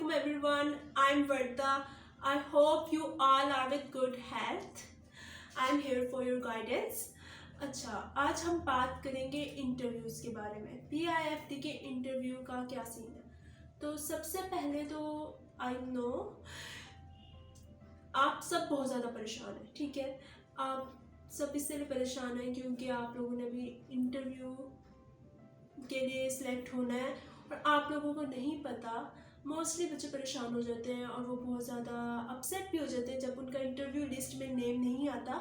Welcome everyone. I'm Varda. I hope you all are with good health. I'm here for your guidance. अच्छा, आज हम बात करेंगे interviews के बारे में। PIFT के इंटरव्यू का क्या सीन है। तो सबसे पहले तो आई नो आप सब बहुत ज़्यादा परेशान हैं, ठीक है। आप सब इसलिए परेशान हैं क्योंकि आप लोगों ने भी इंटरव्यू के लिए सिलेक्ट होना है और आप लोगों को नहीं पता। मोस्टली बच्चे परेशान हो जाते हैं और वो बहुत ज़्यादा अपसेट भी हो जाते हैं जब उनका इंटरव्यू लिस्ट में नेम नहीं आता।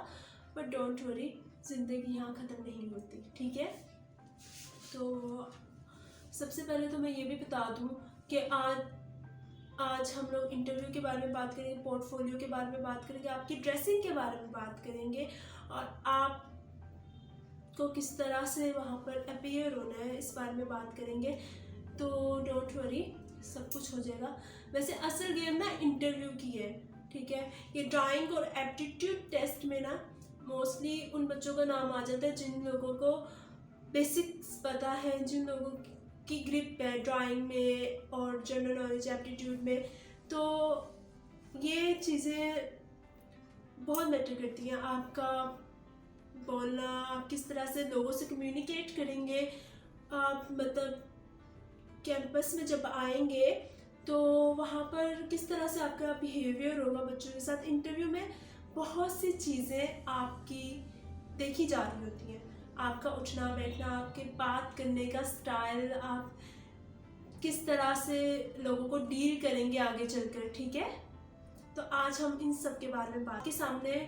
बट डोंट वरी, ज़िंदगी यहाँ ख़त्म नहीं होती, ठीक है। तो सबसे पहले तो मैं ये भी बता दूँ कि आज हम लोग इंटरव्यू के बारे में बात करेंगे, पोर्टफोलियो के बारे में बात करेंगे, आपकी ड्रेसिंग के बारे में बात करेंगे और आप को किस तरह से वहाँ पर अपीयर होना है इस बारे में बात करेंगे। तो डोंट वरी, सब कुछ हो जाएगा। वैसे असल गेम ना इंटरव्यू की है, ठीक है। ये ड्राइंग और एप्टीट्यूड टेस्ट में ना मोस्टली उन बच्चों का नाम आ जाता है जिन लोगों को बेसिक्स पता है, जिन लोगों की ग्रिप है ड्राइंग में और जनरल नॉलेज एप्टीट्यूड में। तो ये चीज़ें बहुत मैटर करती हैं। आपका बोलना, आप किस तरह से लोगों से कम्युनिकेट करेंगे, आप मतलब कैंपस में जब आएंगे तो वहाँ पर किस तरह से आपका बिहेवियर होगा बच्चों के साथ। इंटरव्यू में बहुत सी चीज़ें आपकी देखी जा रही होती हैं, आपका उठना बैठना, आपके बात करने का स्टाइल, आप किस तरह से लोगों को डील करेंगे आगे चलकर, ठीक है। तो आज हम इन सब के बारे में बात के सामने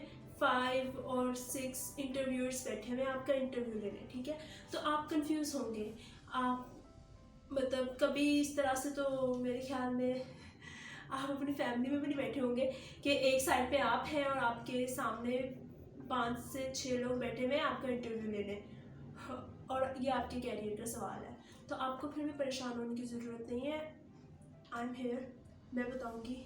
5 और 6 इंटरव्यूअर्स बैठे हुए हैं आपका इंटरव्यू लेने, ठीक है। तो आप कंफ्यूज होंगे, आप मतलब कभी इस तरह से तो मेरे ख्याल में आप अपनी फैमिली में भी नहीं बैठे होंगे कि एक साइड पे आप हैं और आपके सामने 5 से 6 लोग बैठे हुए हैं आपका इंटरव्यू लेने और ये आपके कैरियर का सवाल है। तो आपको फिर भी परेशान होने की ज़रूरत नहीं है। आई एम हेयर, मैं बताऊँगी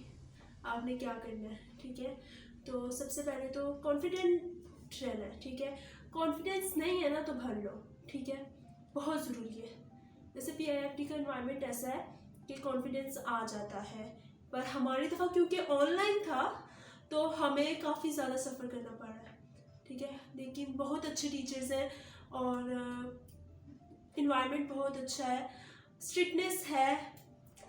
आपने क्या करना है, ठीक है। तो सबसे पहले तो कॉन्फिडेंट रहना है, ठीक है। कॉन्फिडेंस नहीं है ना तो भर लो, ठीक है, बहुत ज़रूरी है। जैसे PIFT का इन्वायरमेंट ऐसा है कि कॉन्फिडेंस आ जाता है, पर हमारी दफ़ा क्योंकि ऑनलाइन था तो हमें काफ़ी ज़्यादा सफ़र करना पड़ा है, ठीक है। लेकिन बहुत अच्छे टीचर्स हैं और इन्वायरमेंट बहुत अच्छा है, स्ट्रिक्टनेस है,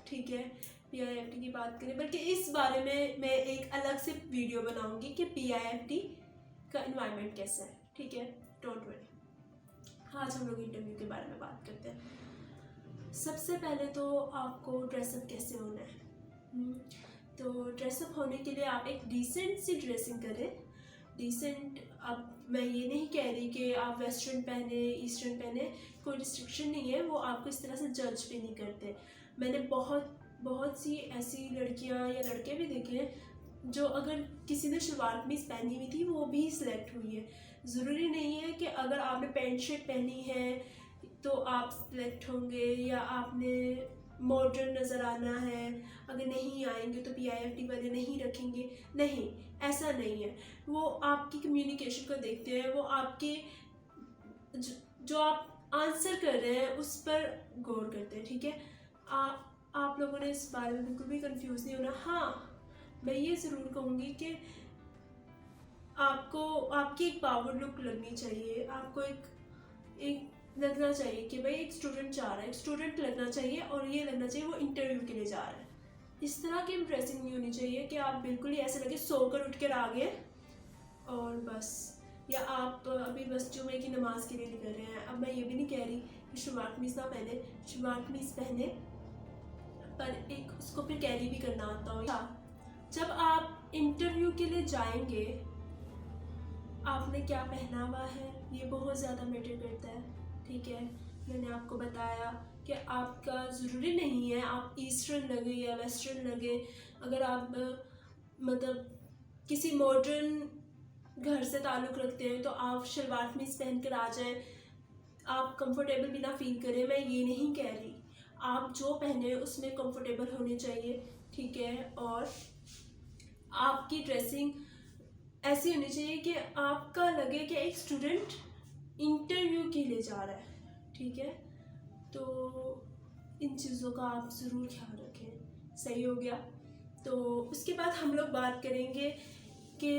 ठीक है। PIFT की बात करें, बल्कि इस बारे में मैं एक अलग से वीडियो बनाऊंगी कि PIFT का इन्वायरमेंट कैसा है, ठीक है। डोंट वरी, आज हम लोग इंटरव्यू के बारे में बात करते हैं। सबसे पहले तो आपको ड्रेसअप कैसे होना है। तो ड्रेसअप होने के लिए आप एक डिसेंट सी ड्रेसिंग करें। डिसेंट, अब मैं ये नहीं कह रही कि आप वेस्टर्न पहने, ईस्टर्न पहने, कोई रिस्ट्रिक्शन नहीं है, वो आपको इस तरह से जज भी नहीं करते। मैंने बहुत सी ऐसी लड़कियां या लड़के भी देखे हैं जो अगर किसी ने शलवार कमीज़ पहनी हुई थी वो भी सिलेक्ट हुई है। ज़रूरी नहीं है कि अगर आपने पैंट शर्ट पहनी है तो आप सिलेक्ट होंगे या आपने मॉडर्न नज़र आना है। अगर नहीं आएंगे तो PIFT वाले नहीं रखेंगे, नहीं, ऐसा नहीं है। वो आपकी कम्युनिकेशन को देखते हैं, वो आपके जो आप आंसर कर रहे हैं उस पर गौर करते हैं, ठीक है। आप लोगों ने इस बारे में बिल्कुल भी कंफ्यूज नहीं होना। हाँ, मैं ये ज़रूर कहूँगी कि आपको आपकी एक पावर लुक लगनी चाहिए, आपको एक लगना चाहिए कि भाई एक स्टूडेंट जा रहा है, एक स्टूडेंट लगना चाहिए और ये लगना चाहिए वो इंटरव्यू के लिए जा रहा है। इस तरह की ड्रेसिंग नहीं होनी चाहिए कि आप बिल्कुल ही ऐसे लगे सोकर उठ कर आ गए और बस, या आप अभी बस जुमे की नमाज के लिए निकल रहे हैं। अब मैं ये भी नहीं कह रही कि शलवार कमीज़ ना पहने, शलवार कमीज़ पहने, पर एक उसको फिर कैरी भी करना आता हो। जब आप इंटरव्यू के लिए जाएंगे आपने क्या पहना हुआ है ये बहुत ज़्यादा मैटर करता है, ठीक है। मैंने आपको बताया कि आपका ज़रूरी नहीं है आप ईस्टर्न लगे या वेस्टर्न लगे। अगर आप मतलब किसी मॉडर्न घर से ताल्लुक़ रखते हैं तो आप शलवार कमीज़ पहन कर आ जाएं, आप कंफर्टेबल भी ना फील करें। मैं ये नहीं कह रही, आप जो पहने उसमें कंफर्टेबल होने चाहिए, ठीक है। और आपकी ड्रेसिंग ऐसी होनी चाहिए कि आपका लगे कि एक स्टूडेंट इंटरव्यू के लिए जा रहा है, ठीक है। तो इन चीज़ों का आप ज़रूर ख्याल रखें, सही हो गया। तो उसके बाद हम लोग बात करेंगे कि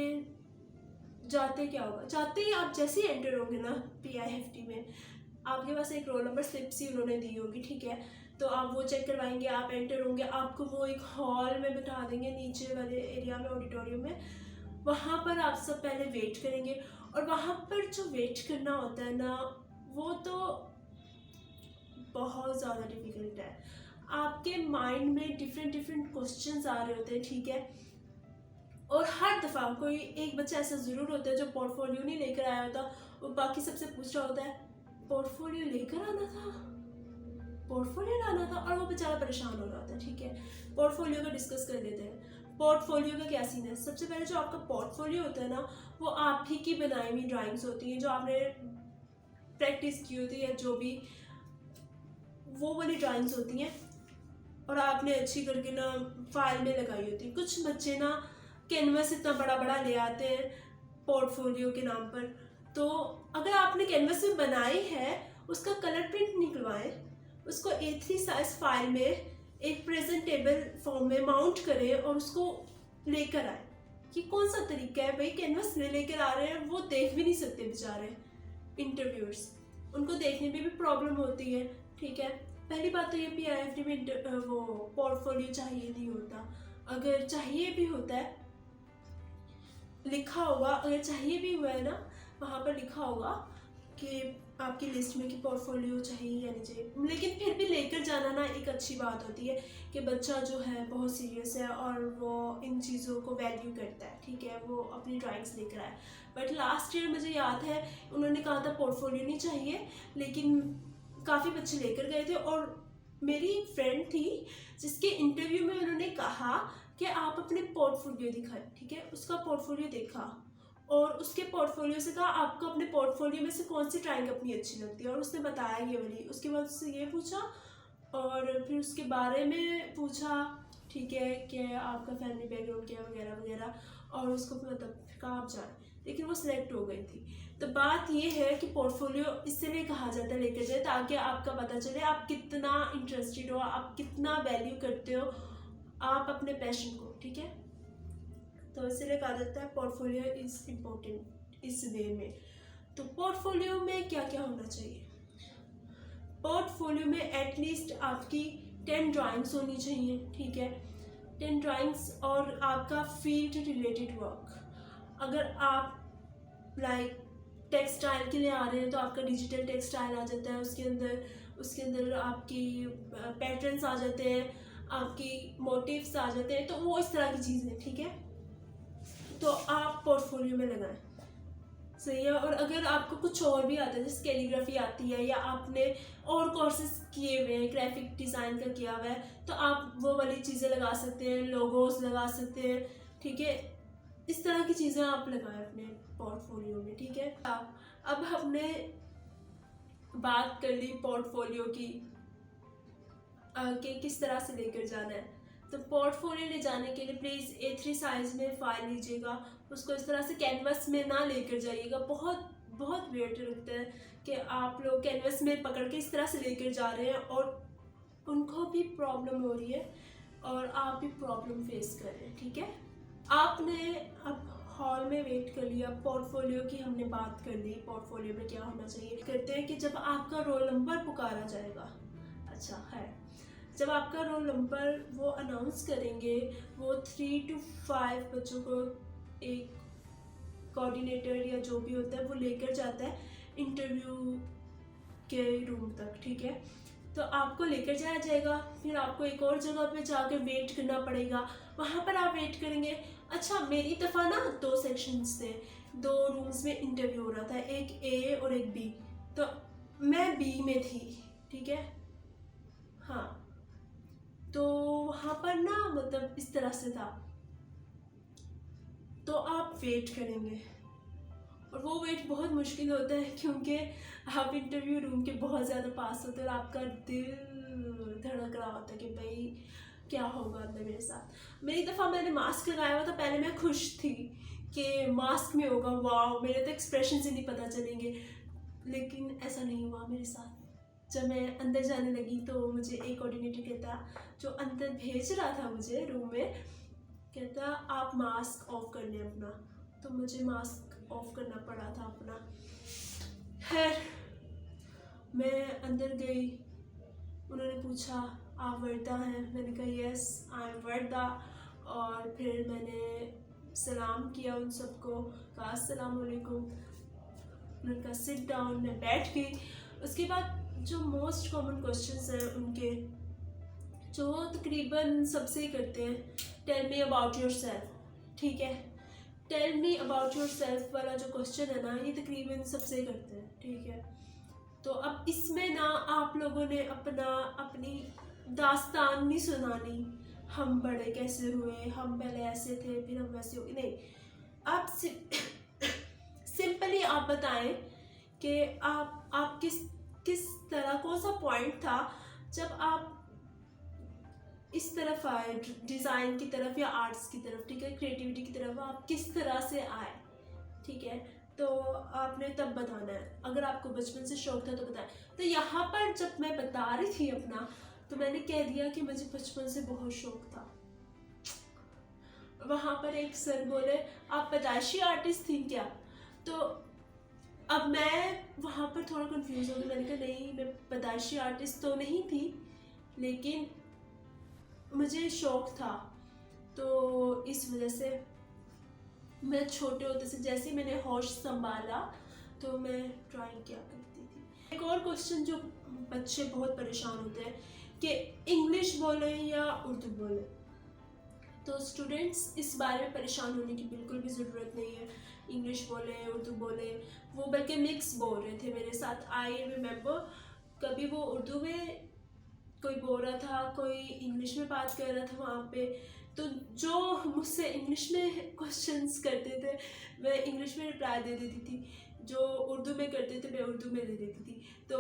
जाते क्या होगा। जाते ही आप जैसे ही एंटर होंगे ना PIFT में, आपके पास एक रोल नंबर स्लिप सी उन्होंने दी होगी, ठीक है। तो आप वो चेक करवाएंगे, आप एंटर होंगे, आपको वो एक हॉल में बिठा देंगे नीचे वाले एरिया में, ऑडिटोरियम में। वहाँ पर आप सब पहले वेट करेंगे, और वहाँ पर जो वेट करना होता है ना, वो तो बहुत ज़्यादा डिफ़िकल्ट है। आपके माइंड में डिफरेंट क्वेश्चंस आ रहे होते हैं, ठीक है। और हर दफ़ा कोई एक बच्चा ऐसा ज़रूर होता है जो पोर्टफोलियो नहीं लेकर आया होता, वो बाकी सबसे पूछ रहा होता है पोर्टफोलियो लेकर आना था, पोर्टफोलियो लाना था, और वो बेचारा परेशान हो रहा होता है, ठीक है। पोर्टफोलियो का डिस्कस कर लेते हैं। पोर्टफोलियो का क्या सीन है। सबसे पहले जो आपका पोर्टफोलियो होता है ना, वो आप ही की बनाई हुई ड्राइंग्स होती हैं, जो आपने प्रैक्टिस की होती है, या जो भी वो वाली ड्राइंग्स होती हैं, और आपने अच्छी करके ना फाइल में लगाई होती है। कुछ बच्चे ना कैनवस इतना बड़ा बड़ा ले आते हैं पोर्टफोलियो के नाम पर। तो अगर आपने कैनवस में बनाई है, उसका कलर प्रिंट निकलवाएं, उसको A3 साइज फाइल में एक प्रेजेंटेबल फॉर्म में माउंट करें और उसको लेकर आए। ये कौन सा तरीका है भाई। कैनवस में लेकर आ रहे हैं, वो देख भी नहीं सकते बेचारे इंटरव्यूअर्स, उनको देखने में भी प्रॉब्लम होती है, ठीक है। पहली बात तो ये PIFT में वो पोर्टफोलियो चाहिए नहीं होता। अगर चाहिए भी होता है, लिखा होगा, अगर चाहिए भी हुआ है ना, वहाँ पर लिखा होगा कि आपकी लिस्ट में कि पोर्टफोलियो चाहिए या नहीं चाहिए। लेकिन फिर भी लेकर जाना ना एक अच्छी बात होती है कि बच्चा जो है बहुत सीरियस है और वो इन चीज़ों को वैल्यू करता है, ठीक है, वो अपनी ड्राइंग्स लेकर आए। बट लास्ट ईयर मुझे याद है उन्होंने कहा था पोर्टफोलियो नहीं चाहिए, लेकिन काफ़ी बच्चे लेकर गए थे। और मेरी एक फ्रेंड थी जिसके इंटरव्यू में उन्होंने कहा कि आप अपने पोर्टफोलियो दिखाएं, ठीक है। उसका पोर्टफोलियो देखा और उसके पोर्टफोलियो से कहा आपको अपने पोर्टफोलियो में से कौन सी ड्राइंग अपनी अच्छी लगती है, और उसने बताया ये वाली। उसके बाद उससे ये पूछा और फिर उसके बारे में पूछा, ठीक है, कि आपका फैमिली बैकग्राउंड क्या वगैरह वगैरह, और उसको मतलब कहा आप जाए, लेकिन वो सिलेक्ट हो गई थी। तो बात ये है कि पोर्टफोलियो इसलिए कहा जाता है लेकर जाए, ताकि आपका पता चले आप कितना इंटरेस्टेड हो, आप कितना वैल्यू करते हो आप अपने पैशन को, ठीक है। तो इसलिए कहा जाता है पोर्टफोलियो इज़ इम्पोर्टेंट इस वे में। तो पोर्टफोलियो में क्या क्या होना चाहिए। पोर्टफोलियो में एटलीस्ट आपकी 10 ड्राइंग्स होनी चाहिए, ठीक है, 10 ड्राइंग्स, और आपका फील्ड रिलेटेड वर्क। अगर आप लाइक टेक्सटाइल के लिए आ रहे हैं तो आपका डिजिटल टेक्सटाइल आ जाता है, उसके अंदर आपकी पैटर्न्स आ जाते हैं, आपकी मोटिव्स आ जाते हैं, तो वो इस तरह की चीज़ें, ठीक है। तो आप पोर्टफोलियो में लगाएं, सही है। और अगर आपको कुछ और भी आता है, जैसे कैलीग्राफी आती है, या आपने और कोर्सेज किए हुए हैं, ग्राफिक डिज़ाइन का किया हुआ है, तो आप वो वाली चीज़ें लगा सकते हैं, लोगोस लगा सकते हैं, ठीक है। इस तरह की चीज़ें आप लगाएं अपने पोर्टफोलियो में, ठीक है। अब हमने बात कर ली पोर्टफोलियो की कि किस तरह से लेकर जाना है। तो पोर्टफोलियो ले जाने के लिए प्लीज़ A3 साइज़ में फाइल लीजिएगा, उसको इस तरह से कैनवस में ना लेकर जाइएगा। बहुत बहुत वेट लगता है कि आप लोग कैनवस में पकड़ के इस तरह से लेकर जा रहे हैं और उनको भी प्रॉब्लम हो रही है और आप भी प्रॉब्लम फेस कर रहे हैं, ठीक है। आपने अब हॉल में वेट कर लिया, पोर्टफोलियो की हमने बात कर ली, पोर्टफोलियो में क्या होना चाहिए। करते हैं कि जब आपका रोल नंबर पुकारा जाएगा, अच्छा है, जब आपका रोल नंबर वो अनाउंस करेंगे, वो 3 to 5 बच्चों को एक कोऑर्डिनेटर या जो भी होता है वो लेकर जाता है इंटरव्यू के रूम तक, ठीक है। तो आपको लेकर जाया जाएगा, फिर आपको एक और जगह पे जाकर वेट करना पड़ेगा, वहाँ पर आप वेट करेंगे। अच्छा, मेरी दफ़ा ना 2 सेक्शंस थे, 2 रूम्स में इंटरव्यू हो रहा था, एक A और एक B। तो मैं B में थी, ठीक है, हाँ। तो वहाँ पर ना मतलब इस तरह से था, तो आप वेट करेंगे और वो वेट बहुत मुश्किल होता है क्योंकि आप इंटरव्यू रूम के बहुत ज़्यादा पास होते हैं और आपका दिल धड़क रहा होता है कि भाई क्या होगा अंदर मेरे साथ। मेरी दफ़ा मैंने मास्क लगाया हुआ था, पहले मैं खुश थी कि मास्क में होगा, वाह, मेरे तो एक्सप्रेशन से नहीं पता चलेंगे, लेकिन ऐसा नहीं हुआ मेरे साथ। जब मैं अंदर जाने लगी तो मुझे एक कोऑर्डिनेटर कहता, जो अंदर भेज रहा था मुझे रूम में, कहता आप मास्क ऑफ कर लें अपना। तो मुझे मास्क ऑफ करना पड़ा था अपना। खैर मैं अंदर गई, उन्होंने पूछा आप वर्दा हैं? मैंने कहा यस आई एम वर्दा। और फिर मैंने सलाम किया उन सबको, कहा अस्सलाम वालेकुम। उन्होंने कहा सिट डाउन, मैं बैठ गई। उसके बाद जो मोस्ट कॉमन क्वेश्चंस हैं उनके, जो तकरीबन सबसे ही करते हैं, tell me about yourself. ठीक है, tell me about yourself वाला जो क्वेश्चन है ना, ये तकरीबन सबसे ही करते हैं। ठीक है, तो अब इसमें ना आप लोगों ने अपनी दास्तान नहीं सुनानी, हम बड़े कैसे हुए, हम पहले ऐसे थे फिर हम वैसे हो गए, नहीं। आप सिंपली आप बताएं कि आप किस तरह, कौन सा पॉइंट था जब आप इस तरफ आए, डिज़ाइन की तरफ या आर्ट्स की तरफ, ठीक है, क्रिएटिविटी की तरफ आप किस तरह से आए। ठीक है, तो आपने तब बताना है। अगर आपको बचपन से शौक था तो बताएं। तो यहाँ पर जब मैं बता रही थी अपना, तो मैंने कह दिया कि मुझे बचपन से बहुत शौक था। वहाँ पर एक सर बोले आप पैदाइशी आर्टिस्ट थी क्या? तो अब मैं वहाँ पर थोड़ा कंफ्यूज हो गई। मैंने कहा नहीं, मैं पैदाइशी आर्टिस्ट तो नहीं थी, लेकिन मुझे शौक था। तो इस वजह से मैं छोटे होते से जैसे ही मैंने होश संभाला तो मैं ड्राइंग किया करती थी। एक और क्वेश्चन जो बच्चे बहुत परेशान होते हैं कि इंग्लिश बोले या उर्दू बोले। तो स्टूडेंट्स इस बारे में परेशान होने की बिल्कुल भी ज़रूरत नहीं है। इंग्लिश बोले उर्दू बोले, वो बल्कि मिक्स बोल रहे थे मेरे साथ। आई रिमेंबर कभी वो उर्दू में कोई बोल रहा था, कोई इंग्लिश में बात कर रहा था वहाँ पे। तो जो मुझसे इंग्लिश में क्वेश्चंस करते थे मैं इंग्लिश में रिप्लाई दे देती थी, जो उर्दू में करते थे मैं उर्दू में दे देती थी। तो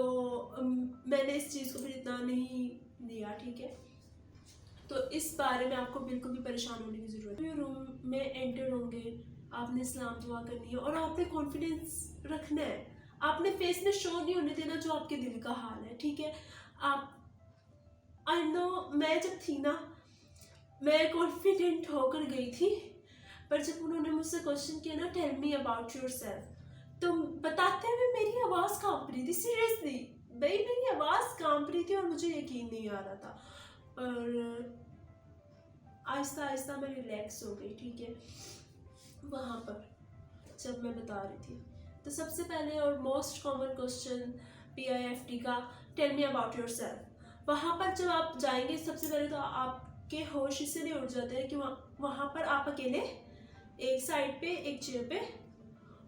मैंने इस चीज़ को फिर इतना नहीं लिया। ठीक है, तो इस बारे में आपको बिल्कुल भी परेशान होने की ज़रूरत नहीं। रूम में एंटर होंगे, आपने सलाम दुआ करनी है और आपने कॉन्फिडेंस रखना है। आपने फेस में शो नहीं होने देना जो आपके दिल का हाल है। ठीक है, आप आई नो मैं जब थी ना, मैं कॉन्फिडेंट होकर गई थी, पर जब उन्होंने मुझसे क्वेश्चन किया ना tell me about yourself, तो बताते हुए मेरी आवाज़ कांप रही थी। सीरियसली भाई मेरी आवाज़ कांप रही थी और मुझे यकीन नहीं आ रहा था। और आहिस्ता आहिस्ता मैं रिलैक्स हो गई। ठीक है, वहाँ पर जब मैं बता रही थी तो सबसे पहले और मोस्ट कॉमन क्वेश्चन PIFT का tell me about yourself. वहाँ पर जब आप जाएंगे सबसे पहले तो आपके होश इससे नहीं उड़ जाते हैं कि वहाँ पर आप अकेले एक साइड पे एक चेयर पे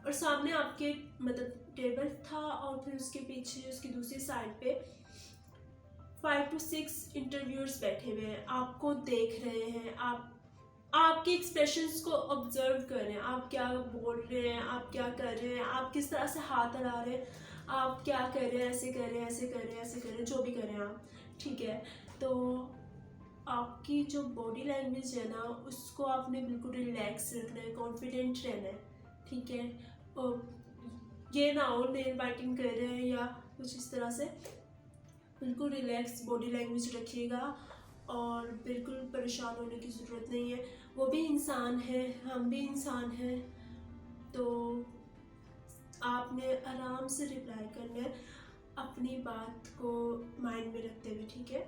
और सामने आपके मतलब टेबल था और फिर उसके पीछे उसकी दूसरी साइड पे 5 to 6 इंटरव्यूअर्स बैठे हुए हैं, आपको देख रहे हैं, आपके एक्सप्रेशंस को ऑब्जर्व कर रहे हैं, आप क्या बोल रहे हैं, आप क्या कर रहे हैं, आप किस तरह से हाथ हिला रहे हैं, आप क्या कर रहे हैं, ऐसे कर रहे हैं, ऐसे कर रहे हैं, ऐसे कर रहे हैं, जो भी कर रहे हैं आप। ठीक है, तो आपकी जो बॉडी लैंग्वेज है ना उसको आपने बिल्कुल रिलैक्स रखना है, कॉन्फिडेंट रहना है। ठीक है, और ये ना हो नेल बाइटिंग कर रहे हैं या कुछ इस तरह से, बिल्कुल रिलैक्स बॉडी लैंग्वेज रखिएगा और बिल्कुल परेशान होने की ज़रूरत नहीं है। वो भी इंसान है, हम भी इंसान हैं, तो आपने आराम से रिप्लाई करना है अपनी बात को माइंड में रखते हुए। ठीक है,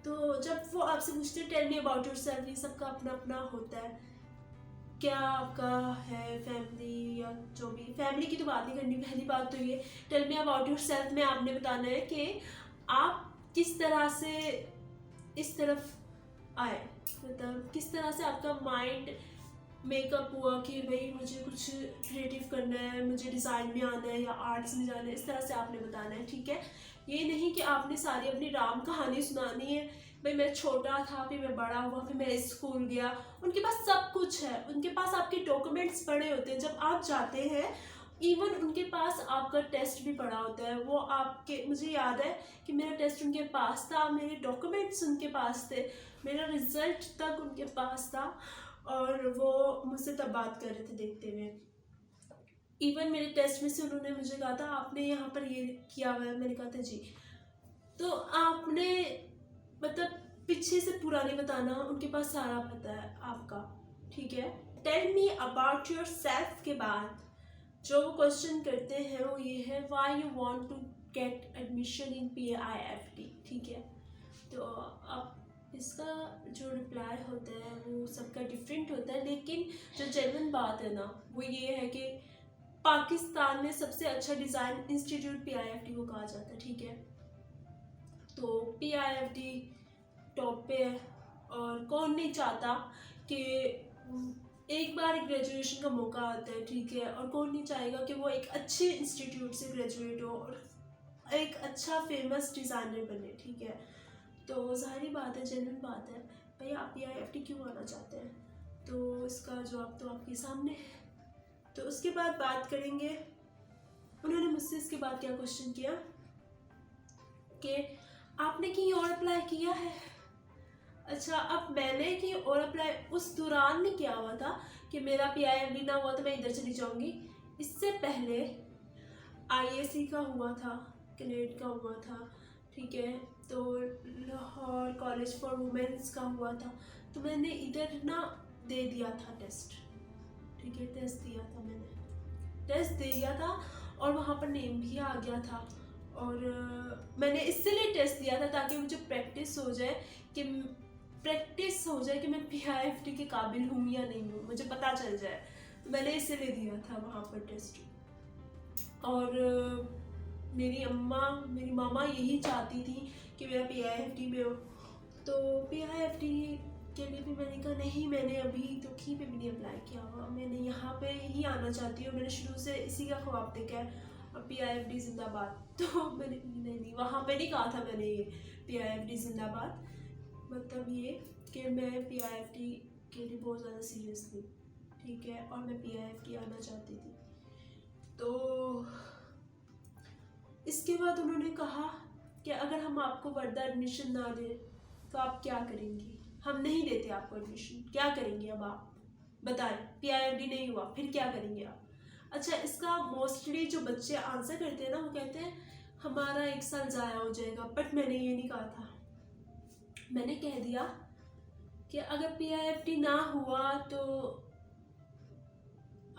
तो जब वो आपसे पूछते हैं tell me about yourself, ये सबका अपना अपना होता है। क्या आपका है फैमिली या जो भी, फैमिली की तो बात नहीं करनी, पहली बात तो ये tell me about yourself में आपने बताना है कि आप किस तरह से इस तरफ आए, मतलब किस तरह से आपका माइंड मेकअप हुआ कि भाई मुझे कुछ क्रिएटिव करना है, मुझे डिज़ाइन में आना है या आर्ट्स में जाना है, इस तरह से आपने बताना है। ठीक है, ये नहीं कि आपने सारी अपनी राम कहानी सुनानी है, भाई मैं छोटा था फिर मैं बड़ा हुआ फिर मैं स्कूल गया। उनके पास सब कुछ है, उनके पास आपके डॉक्यूमेंट्स पड़े होते हैं, जब आप जाते हैं इवन उनके पास आपका टेस्ट भी पड़ा होता है। वो आपके, मुझे याद है कि मेरा टेस्ट उनके पास था, मेरे डॉक्यूमेंट्स उनके पास थे, मेरा रिजल्ट तक उनके पास था और वो मुझसे तब बात कर रहे थे देखते हुए। इवन मेरे टेस्ट में से उन्होंने मुझे कहा था आपने यहाँ पर ये किया हुआ है, मैंने कहा था जी। तो आपने मतलब पीछे से पूरा नहीं बताना, उनके पास सारा पता है आपका, ठीक है। Tell me about yourself के बाद जो वो क्वेश्चन करते हैं वो ये है, why you want to get admission in PIFT, ठीक है। तो अब इसका जो रिप्लाई होता है वो सबका डिफरेंट होता है, लेकिन जो जेन्युइन बात है ना वो ये है कि पाकिस्तान में सबसे अच्छा डिज़ाइन इंस्टीट्यूट PIFT को कहा जाता है, ठीक है। तो PIFT टॉप पे है, और कौन नहीं चाहता कि एक बार ग्रेजुएशन का मौका आता है, ठीक है, और कौन नहीं चाहेगा कि वो एक अच्छे इंस्टीट्यूट से ग्रेजुएट हो और एक अच्छा फेमस डिज़ाइनर बने, ठीक है। तो ज़ाहिर बात है, जेन्युइन बात है, भाई आप PIFT क्यों आना चाहते हैं, तो इसका जवाब तो आपके सामने है। तो उसके बाद बात करेंगे, उन्होंने मुझसे इसके बाद क्या क्वेश्चन किया कि आपने कहीं और अप्लाई किया है। अच्छा, अब मैंने कि और अप्लाई उस दौरान में क्या हुआ था कि मेरा PIFT ना हुआ तो मैं इधर चली जाऊंगी। इससे पहले IAC का हुआ था, कैनेड का हुआ था, ठीक है, तो लाहौर कॉलेज फॉर वुमेन्स का हुआ था, तो मैंने इधर ना दे दिया था टेस्ट, ठीक है, टेस्ट दिया था, मैंने टेस्ट दे दिया था और वहाँ पर नेम भी आ गया था। और मैंने इसलिए टेस्ट दिया था ताकि मुझे प्रैक्टिस हो जाए कि मैं PIFT के काबिल हूँ या नहीं हूँ, मुझे पता चल जाए, तो मैंने इसलिए दिया था वहाँ पर टेस्ट। और मेरी मामा यही चाहती थी कि मेरा PIFT में हो, तो PIFT के लिए भी मैंने कहा नहीं, मैंने अभी तो कहीं पे भी नहीं अप्लाई किया हुआ, मैंने यहाँ पे ही आना चाहती हूँ, मैंने शुरू से इसी का ख्वाब देखा है, और PIFT जिंदाबाद। तो मैंने नहीं वहाँ पे नहीं कहा था मैंने ये PIFT जिंदाबाद, मतलब ये कि मैं PIFT के लिए बहुत ज़्यादा सीरियस थी, ठीक है, और मैं PIFT आना चाहती थी। तो इसके बाद उन्होंने कहा कि अगर हम आपको वर्दा एडमिशन ना दें तो आप क्या करेंगी, हम नहीं देते आपको एडमिशन, क्या करेंगे अब आप बताएं, PIFT नहीं हुआ फिर क्या करेंगे आप। अच्छा, इसका मोस्टली जो बच्चे आंसर करते हैं ना वो कहते हैं हमारा 1 साल ज़ाया हो जाएगा, बट मैंने ये नहीं कहा था, मैंने कह दिया कि अगर PIFT ना हुआ तो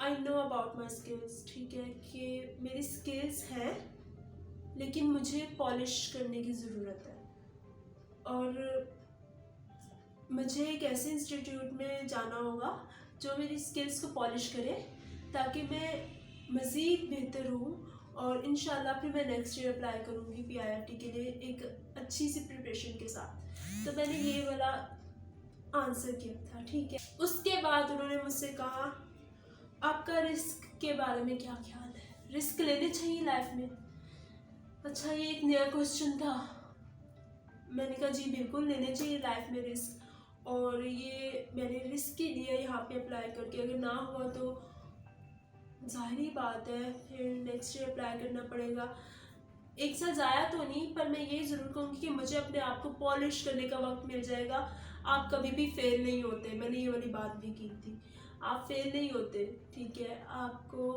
I know about my skills, ठीक है, कि मेरी स्किल्स हैं लेकिन मुझे पॉलिश करने की ज़रूरत है, और मुझे एक ऐसे इंस्टीट्यूट में जाना होगा जो मेरी स्किल्स को पॉलिश करे ताकि मैं मज़ीद बेहतर हूँ, और इंशाल्लाह फिर मैं नेक्स्ट ईयर अप्लाई करूँगी PIFT के लिए एक अच्छी सी प्रिपरेशन के साथ। तो मैंने ये वाला आंसर किया था, ठीक है। उसके बाद उन्होंने मुझसे कहा आपका रिस्क के बारे में क्या ख्याल है, रिस्क लेने चाहिए लाइफ में। अच्छा, ये एक नया क्वेश्चन था, मैंने कहा जी बिल्कुल लेने चाहिए लाइफ में रिस्क, और ये मैंने रिस्क ही लिया यहाँ पे अप्लाई करके, अगर ना हुआ तो ज़ाहिरी बात है फिर नेक्स्ट ईयर अप्लाई करना पड़ेगा। 1 साल ज़ाया तो नहीं, पर मैं ये ज़रूर कहूँगी कि मुझे अपने आप को पॉलिश करने का वक्त मिल जाएगा। आप कभी भी फेल नहीं होते, मैंने ये वाली बात भी की थी, आप फेल नहीं होते, ठीक है, आपको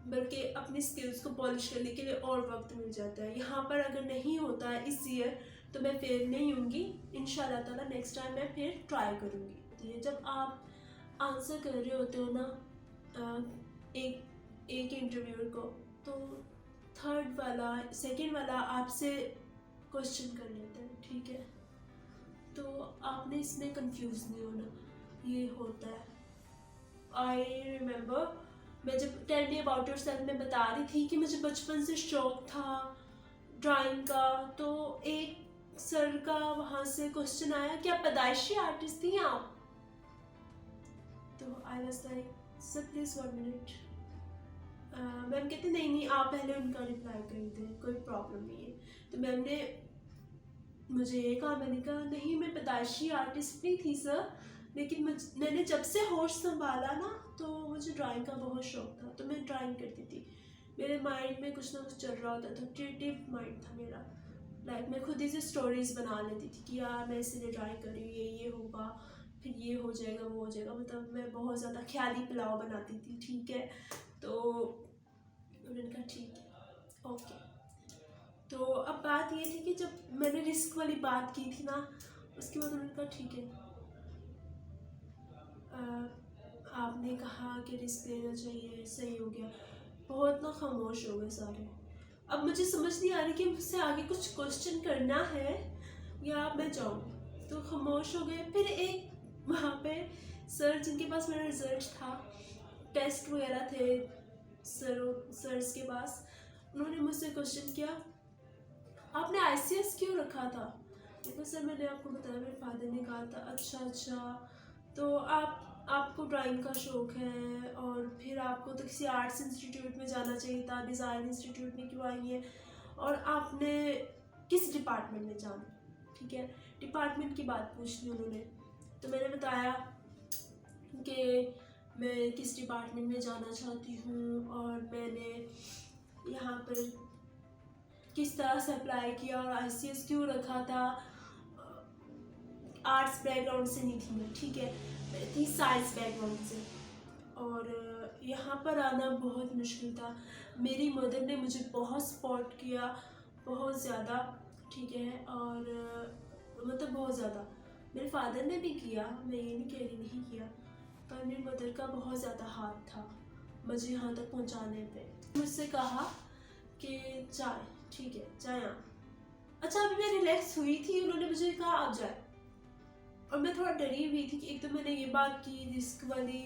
बल्कि अपनी स्किल्स को पॉलिश करने के लिए और वक्त मिल जाता है। यहाँ पर अगर नहीं होता है इस ईयर तो मैं फेल नहीं होंगी, इंशाल्लाह ताला नेक्स्ट टाइम मैं फिर ट्राई करूँगी। जब आप आंसर कर रहे होते हो ना एक इंटरव्यूअर को, तो थर्ड वाला सेकंड वाला आपसे क्वेश्चन कर लेते हैं, ठीक है, तो आपने इसमें कंफ्यूज नहीं होना, ये होता है। आई रिमेम्बर मैं जब tell me about yourself में बता रही थी कि मुझे बचपन से शौक था ड्राइंग का, तो एक सर का वहाँ से क्वेश्चन आया कि आप पैदाइशी आर्टिस्ट थी आप, तो I was like sir please 1 minute. Ma'am कहते नहीं आप पहले उनका रिप्लाई कर दें, कोई प्रॉब्लम नहीं है। तो मैम ने मुझे ये कहा, मैंने कहा नहीं मैं पैदाइशी आर्टिस्ट नहीं थी सर, लेकिन मैंने जब से होश संभाला ना तो मुझे ड्राइंग का बहुत शौक था, तो मैं ड्राइंग करती थी, मेरे माइंड में कुछ ना कुछ चल रहा होता था, क्रिएटिव माइंड था मेरा, लाइक मैं खुद ही से स्टोरीज बना लेती थी कि यार मैं इसीलिए ड्राइंग कर रही हूँ, ये होगा फिर ये हो जाएगा वो हो जाएगा, मतलब मैं बहुत ज़्यादा ख्याली पुलाव बनाती थी, ठीक है। तो उन्होंने कहा ठीक है ओके। तो अब बात ये थी कि जब मैंने रिस्क वाली बात की थी ना, उसके बाद उन्होंने कहा ठीक है, आपने कहा कि रिस्क लेना चाहिए, सही हो गया। बहुत ना खामोश हो गए सारे। अब मुझे समझ नहीं आ रही कि मुझसे आगे कुछ क्वेश्चन करना है या मैं जाऊँ, तो खामोश हो गए। फिर एक वहाँ पे सर जिनके पास मेरा रिजल्ट था, टेस्ट वगैरह थे सर्स के पास, उन्होंने मुझसे क्वेश्चन किया, आपने ICS क्यों रखा था? देखो सर, मैंने आपको बताया, मेरे फादर ने कहा था। अच्छा, तो आपको ड्राइंग का शौक़ है और फिर आपको तो किसी आर्ट्स इंस्टीट्यूट में जाना चाहिए था, डिज़ाइन इंस्टीट्यूट में क्यों आई है, और आपने किस डिपार्टमेंट में जाना? ठीक है, डिपार्टमेंट की बात पूछ ली उन्होंने। तो मैंने बताया कि मैं किस डिपार्टमेंट में जाना चाहती हूँ और मैंने यहाँ पर किस तरह से अप्लाई किया और ICS क्यों रखा था। आर्ट्स बैकग्राउंड से नहीं थी मैं, ठीक है, मैं थी साइंस बैकग्राउंड से, और यहाँ पर आना बहुत मुश्किल था। मेरी मदर ने मुझे बहुत सपोर्ट किया, बहुत ज़्यादा, ठीक है, और मतलब बहुत ज़्यादा। मेरे फादर ने भी किया, मैं ये नहीं कह रही नहीं किया, पर मेरी मदर का बहुत ज़्यादा हाथ था मुझे यहाँ तक पहुँचाने पे। मुझसे कहा कि चाय, ठीक है, चाय आ। अच्छा, अभी मैं रिलैक्स हुई थी, उन्होंने मुझे कहा आप जाए, और मैं थोड़ा डरी हुई थी कि एक तो मैंने ये बात की रिस्क वाली,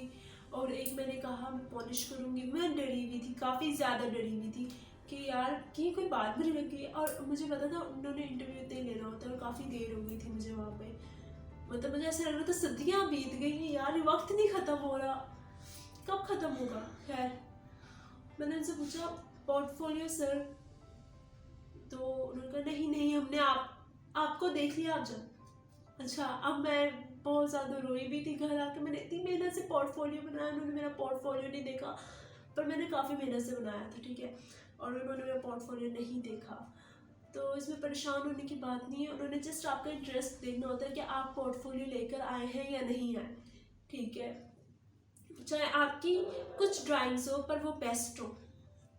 और एक मैंने कहा मैं पॉलिश करूँगी। मैं डरी हुई थी, काफ़ी ज़्यादा डरी हुई थी कि यार कि कोई बात बुरी लग गई। और मुझे पता था उन्होंने इंटरव्यू इतने लेना होता है, और काफ़ी देर हो गई थी मुझे वहाँ पे। मतलब मुझे ऐसा लग रहा था सदियाँ बीत गई हैं यार, वक्त नहीं ख़त्म हो रहा, कब ख़त्म होगा। खैर, मैंने उनसे पूछा पोर्टफोलियो सर, तो उन्होंने कहा नहीं, हमने आपको देख लिया, आप जाओ। अच्छा, अब मैं बहुत ज़्यादा रोई भी थी। घर आके मैंने इतनी मेहनत से पोर्टफोलियो बनाया, उन्होंने मेरा पोर्टफोलियो नहीं देखा, पर मैंने काफ़ी मेहनत से बनाया था, ठीक है, और उन्होंने मेरा पोर्टफोलियो नहीं देखा। तो इसमें परेशान होने की बात नहीं है, उन्होंने जस्ट आपका इंटरेस्ट देखना होता है कि आप पोर्टफोलियो लेकर आए हैं या नहीं आए, ठीक है। चाहे आपकी कुछ ड्राइंग्स हो पर वो बेस्ट हो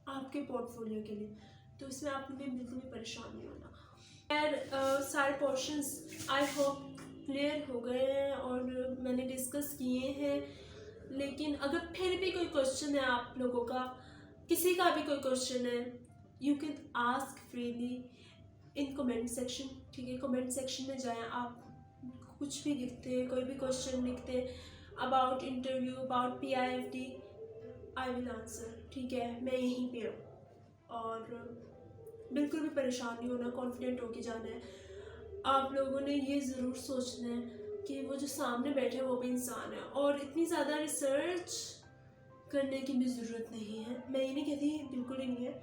आपके पोर्टफोलियो के लिए, तो इसमें आपने बिल्कुल भी परेशान नहीं होना। खैर, सारे पोर्शंस आई होप क्लियर हो गए हैं और मैंने डिस्कस किए हैं। लेकिन अगर फिर भी कोई क्वेश्चन है आप लोगों का, किसी का भी कोई क्वेश्चन है, you can ask freely in comment section, ठीक है। कमेंट सेक्शन में जाएं, आप कुछ भी लिखते हैं, कोई भी क्वेश्चन लिखते हैं about interview, about PIFT, I will answer, ठीक है। मैं यहीं पे हूँ और बिल्कुल भी परेशान नहीं होना, कॉन्फिडेंट होके जाना है। आप लोगों ने ये ज़रूर सोचना है कि वो जो सामने बैठे हैं वो भी इंसान है, और इतनी ज़्यादा रिसर्च करने की भी ज़रूरत नहीं है। मैं ये नहीं कहती बिल्कुल ही नहीं है,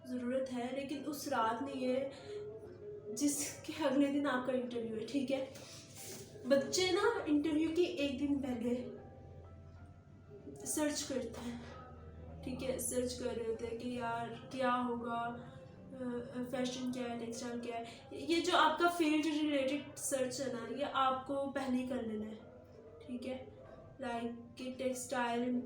ज़रूरत है, लेकिन उस रात नहीं है जिसके अगले दिन आपका इंटरव्यू है, ठीक है। बच्चे ना इंटरव्यू के एक दिन पहले सर्च करते हैं, ठीक है, सर्च कर रहे होते हैं कि यार क्या होगा, फैशन क्या है, टेक्सटाइल क्या है। ये जो आपका फील्ड रिलेटेड सर्च है ना, ये आपको पहले ही कर लेना है, ठीक है। लाइक कि टेक्सटाइल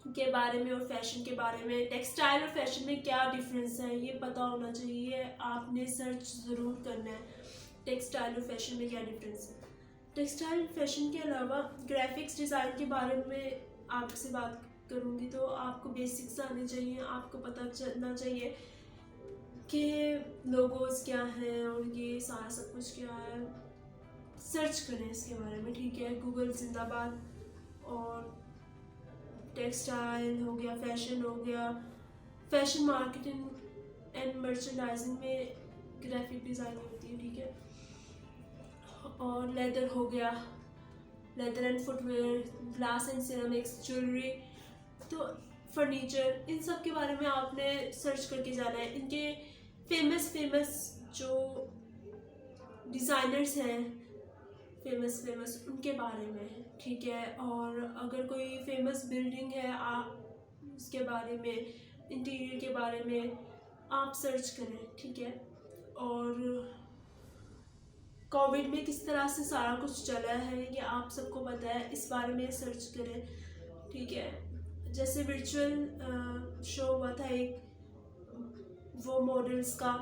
के बारे में और फैशन के बारे में, टेक्सटाइल और फैशन में क्या डिफरेंस है ये पता होना चाहिए। आपने सर्च ज़रूर करना है टेक्सटाइल और फैशन में क्या डिफरेंस है। टेक्सटाइल फैशन के अलावा ग्राफिक्स डिज़ाइन के बारे में आपसे बात करूँगी, तो आपको बेसिक्स आने चाहिए, आपको पता चलना चाहिए कि लोगोस क्या हैं और ये सारा सब कुछ क्या है। सर्च करें इसके बारे में, ठीक है, गूगल जिंदाबाद। और टेक्सटाइल हो गया, फैशन हो गया, फैशन मार्केटिंग एंड मर्चेंडाइजिंग में ग्राफिक डिज़ाइन होती है, ठीक है। और लेदर हो गया, leather and footwear, glass and ceramics, jewellery, तो फर्नीचर, इन सब के बारे में आपने सर्च करके जाना है। इनके फेमस जो डिज़ाइनर्स हैं, फेमस उनके बारे में, ठीक है। और अगर कोई फेमस बिल्डिंग है, आप उसके बारे में, इंटीरियर के बारे में आप सर्च करें, ठीक है। और कोविड में किस तरह से सारा कुछ चला है ये आप सबको पता है, इस बारे में सर्च करें, ठीक है। जैसे वर्चुअल शो हुआ था एक, वो मॉडल्स का,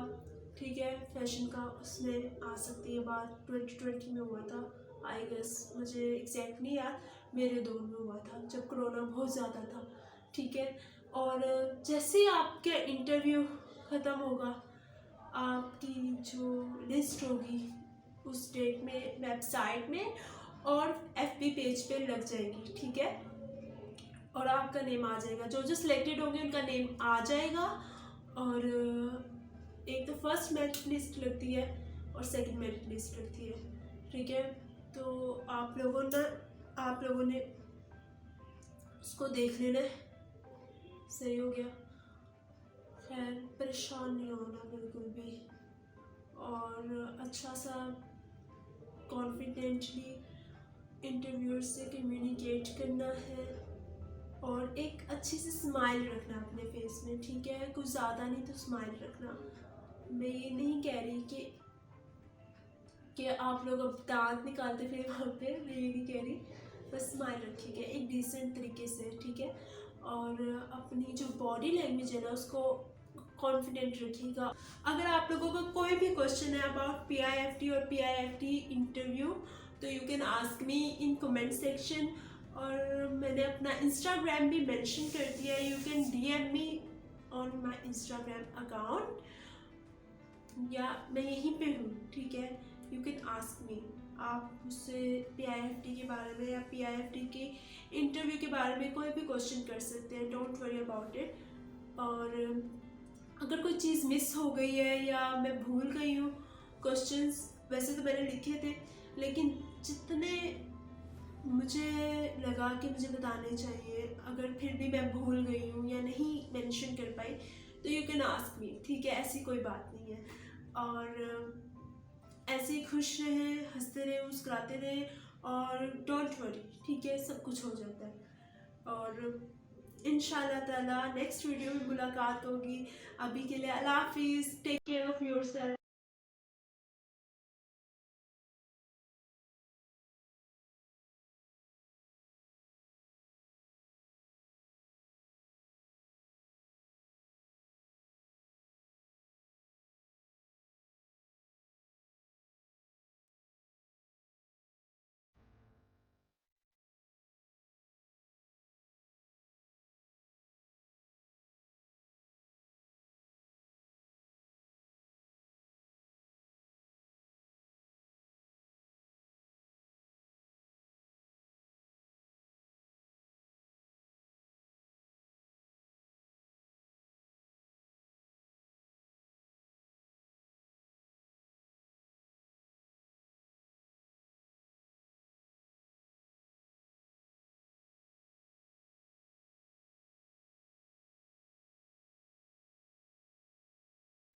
ठीक है, फैशन का उसमें आ सकती है बात। 2020 में हुआ था आई गेस, मुझे एग्जैक्ट नहीं याद, मेरे दौर में हुआ था जब कोरोना बहुत ज़्यादा था। ठीक है, और जैसे ही आपका इंटरव्यू ख़त्म होगा, आपकी जो लिस्ट होगी उस डेट में वेबसाइट में और FB पेज पे लग जाएगी। ठीक है, और आपका नेम आ जाएगा, जो जो सिलेक्टेड होंगे उनका नेम आ जाएगा। और एक तो फर्स्ट मेरिट लिस्ट लगती है और सेकंड मेरिट लिस्ट लगती है। ठीक है, तो आप लोगों ने उसको देख लेना है। सही हो गया, खैर परेशान नहीं होना बिल्कुल भी, और अच्छा सा कॉन्फिडेंटली इंटरव्यूअर से कम्युनिकेट करना है, और एक अच्छी सी स्माइल रखना अपने फेस में। ठीक है, कुछ ज़्यादा नहीं तो स्माइल रखना। मैं ये नहीं कह रही कि आप लोग अब दांत निकालते फिर वहाँ पे, मैं ये नहीं कह रही, बस स्माइल रखिएगा एक डिसेंट तरीके से। ठीक है, और अपनी जो बॉडी लैंग्वेज है ना उसको कॉन्फिडेंट रखिएगा। अगर आप लोगों का कोई भी क्वेश्चन है अबाउट PIFT और PIFT इंटरव्यू, तो you can ask me in comment section. और मैंने अपना इंस्टाग्राम भी मेंशन कर दिया है, you can DM me on my Instagram account, या मैं यहीं पे हूँ। ठीक है, यू कैन आस्क मी, आप मुझसे PIFT के बारे में या PIFT के इंटरव्यू के बारे में कोई भी क्वेश्चन कर सकते हैं, डोंट वरी अबाउट इट। और अगर कोई चीज़ मिस हो गई है या मैं भूल गई हूँ क्वेश्चंस, वैसे तो मैंने लिखे थे, लेकिन जितने मुझे लगा कि मुझे बताने चाहिए, अगर फिर भी मैं भूल गई हूँ या नहीं मेंशन कर पाई, तो यू कैन आस्क मी। ठीक है, ऐसी कोई बात नहीं है। और ऐसे ही खुश रहें, हंसते रहें, मुस्कुराते रहें, और डोंट वरी। ठीक है, सब कुछ हो जाता है। और इंशाल्लाह ताला नेक्स्ट वीडियो में मुलाकात होगी। अभी के लिए अल्लाह हाफिज़, टेक